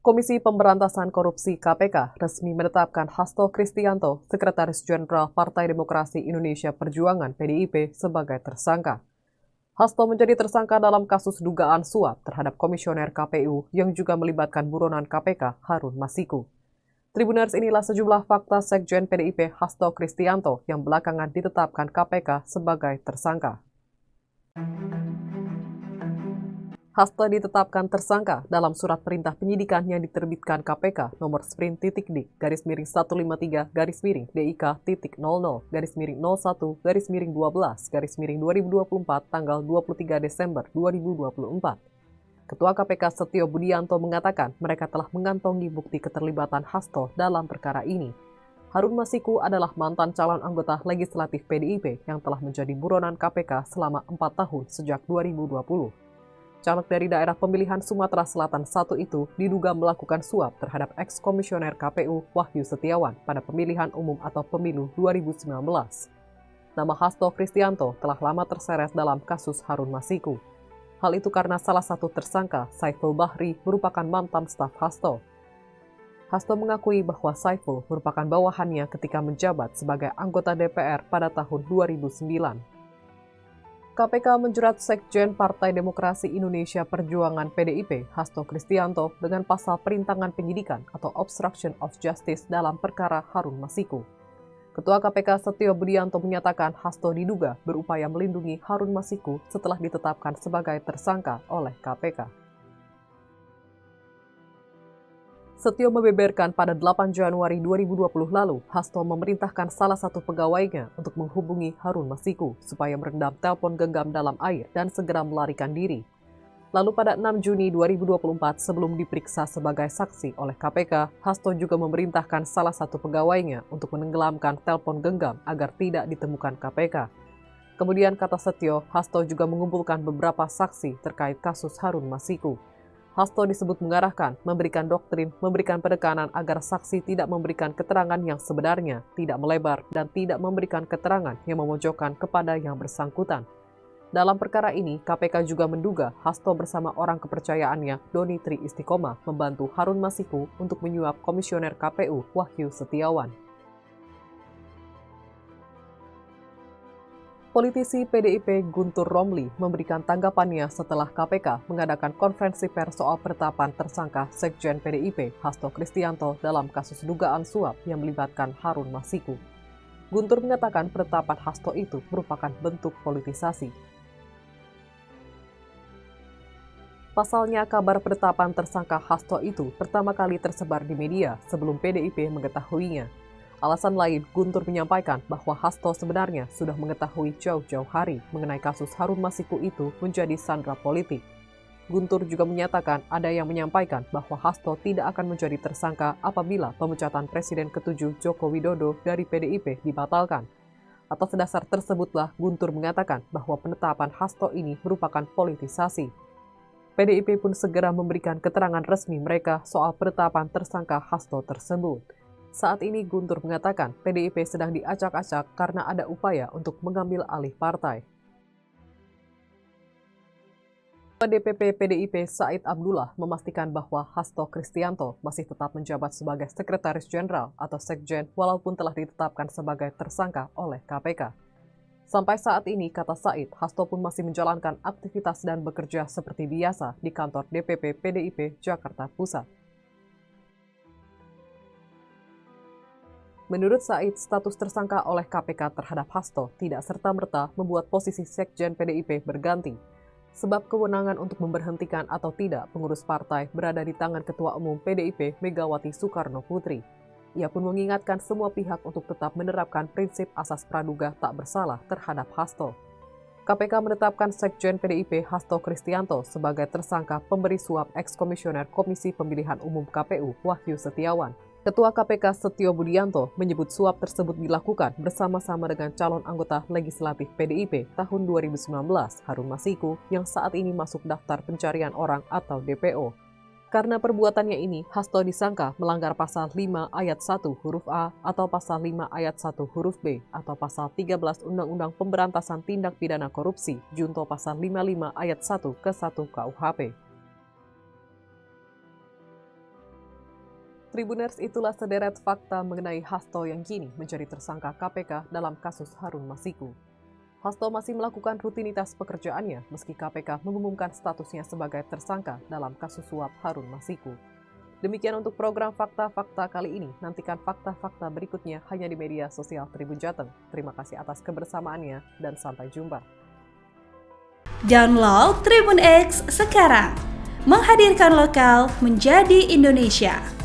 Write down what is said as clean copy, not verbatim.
Komisi Pemberantasan Korupsi (KPK) resmi menetapkan Hasto Kristianto, Sekretaris Jenderal Partai Demokrasi Indonesia Perjuangan (PDIP) sebagai tersangka. Hasto menjadi tersangka dalam kasus dugaan suap terhadap Komisioner KPU yang juga melibatkan buronan KPK Harun Masiku. Tribuners, inilah sejumlah fakta Sekjen PDIP Hasto Kristianto yang belakangan ditetapkan KPK sebagai tersangka. Hasto ditetapkan tersangka dalam surat perintah penyidikan yang diterbitkan KPK nomor sprint.dik-DIK.00-DIK-00-01-12/2024 tanggal 23 Desember 2024. Ketua KPK Setio Budianto mengatakan mereka telah mengantongi bukti keterlibatan Hasto dalam perkara ini. Harun Masiku adalah mantan calon anggota legislatif PDIP yang telah menjadi buronan KPK selama 4 tahun sejak 2020. Caleg dari daerah pemilihan Sumatera Selatan I itu diduga melakukan suap terhadap eks-komisioner KPU Wahyu Setiawan pada pemilihan umum atau pemilu 2019. Nama Hasto Kristianto telah lama terseret dalam kasus Harun Masiku. Hal itu karena salah satu tersangka, Saiful Bahri, merupakan mantan staf Hasto. Hasto mengakui bahwa Saiful merupakan bawahannya ketika menjabat sebagai anggota DPR pada tahun 2009. KPK menjerat Sekjen Partai Demokrasi Indonesia Perjuangan (PDIP) Hasto Kristianto dengan pasal perintangan penyidikan atau obstruction of justice dalam perkara Harun Masiku. Ketua KPK Setio Budianto menyatakan Hasto diduga berupaya melindungi Harun Masiku setelah ditetapkan sebagai tersangka oleh KPK. Setio membeberkan pada 8 Januari 2020 lalu, Hasto memerintahkan salah satu pegawainya untuk menghubungi Harun Masiku supaya merendam telepon genggam dalam air dan segera melarikan diri. Lalu pada 6 Juni 2024 sebelum diperiksa sebagai saksi oleh KPK, Hasto juga memerintahkan salah satu pegawainya untuk menenggelamkan telepon genggam agar tidak ditemukan KPK. Kemudian kata Setio, Hasto juga mengumpulkan beberapa saksi terkait kasus Harun Masiku. Hasto disebut mengarahkan, memberikan doktrin, memberikan penekanan agar saksi tidak memberikan keterangan yang sebenarnya, tidak melebar, dan tidak memberikan keterangan yang memojokkan kepada yang bersangkutan. Dalam perkara ini, KPK juga menduga Hasto bersama orang kepercayaannya, Doni Tri Istiqomah, membantu Harun Masiku untuk menyuap Komisioner KPU Wahyu Setiawan. Politisi PDIP Guntur Romli memberikan tanggapannya setelah KPK mengadakan konferensi pers soal penetapan tersangka Sekjen PDIP Hasto Kristianto dalam kasus dugaan suap yang melibatkan Harun Masiku. Guntur mengatakan penetapan Hasto itu merupakan bentuk politisasi. Pasalnya, kabar penetapan tersangka Hasto itu pertama kali tersebar di media sebelum PDIP mengetahuinya. Alasan lain, Guntur menyampaikan bahwa Hasto sebenarnya sudah mengetahui jauh-jauh hari mengenai kasus Harun Masiku itu menjadi sandera politik. Guntur juga menyatakan ada yang menyampaikan bahwa Hasto tidak akan menjadi tersangka apabila pemecatan Presiden ke-7 Joko Widodo dari PDIP dibatalkan. Atas dasar tersebutlah Guntur mengatakan bahwa penetapan Hasto ini merupakan politisasi. PDIP pun segera memberikan keterangan resmi mereka soal penetapan tersangka Hasto tersebut. Saat ini Guntur mengatakan PDIP sedang diacak-acak karena ada upaya untuk mengambil alih partai. Ketua DPP PDIP Said Abdullah memastikan bahwa Hasto Kristianto masih tetap menjabat sebagai Sekretaris Jenderal atau Sekjen walaupun telah ditetapkan sebagai tersangka oleh KPK. Sampai saat ini, kata Said, Hasto pun masih menjalankan aktivitas dan bekerja seperti biasa di kantor DPP PDIP Jakarta Pusat. Menurut Said, status tersangka oleh KPK terhadap Hasto tidak serta-merta membuat posisi Sekjen PDIP berganti, sebab kewenangan untuk memberhentikan atau tidak pengurus partai berada di tangan Ketua Umum PDIP Megawati Soekarno Putri. Ia pun mengingatkan semua pihak untuk tetap menerapkan prinsip asas praduga tak bersalah terhadap Hasto. KPK menetapkan Sekjen PDIP Hasto Kristianto sebagai tersangka pemberi suap eks-komisioner Komisi Pemilihan Umum KPU Wahyu Setiawan. Ketua KPK Setio Budianto menyebut suap tersebut dilakukan bersama-sama dengan calon anggota legislatif PDIP tahun 2019, Harun Masiku, yang saat ini masuk daftar pencarian orang atau DPO. Karena perbuatannya ini, Hasto disangka melanggar pasal 5 ayat 1 huruf A atau pasal 5 ayat 1 huruf B atau pasal 13 Undang-Undang Pemberantasan Tindak Pidana Korupsi, junto pasal 55 ayat 1 ke 1 KUHP. Tribuners, itulah sederet fakta mengenai Hasto yang kini menjadi tersangka KPK dalam kasus Harun Masiku. Hasto masih melakukan rutinitas pekerjaannya meski KPK mengumumkan statusnya sebagai tersangka dalam kasus suap Harun Masiku. Demikian untuk program Fakta-Fakta kali ini. Nantikan fakta-fakta berikutnya hanya di media sosial Tribun Jateng. Terima kasih atas kebersamaannya dan sampai jumpa. Download Tribun X sekarang, menghadirkan lokal menjadi Indonesia.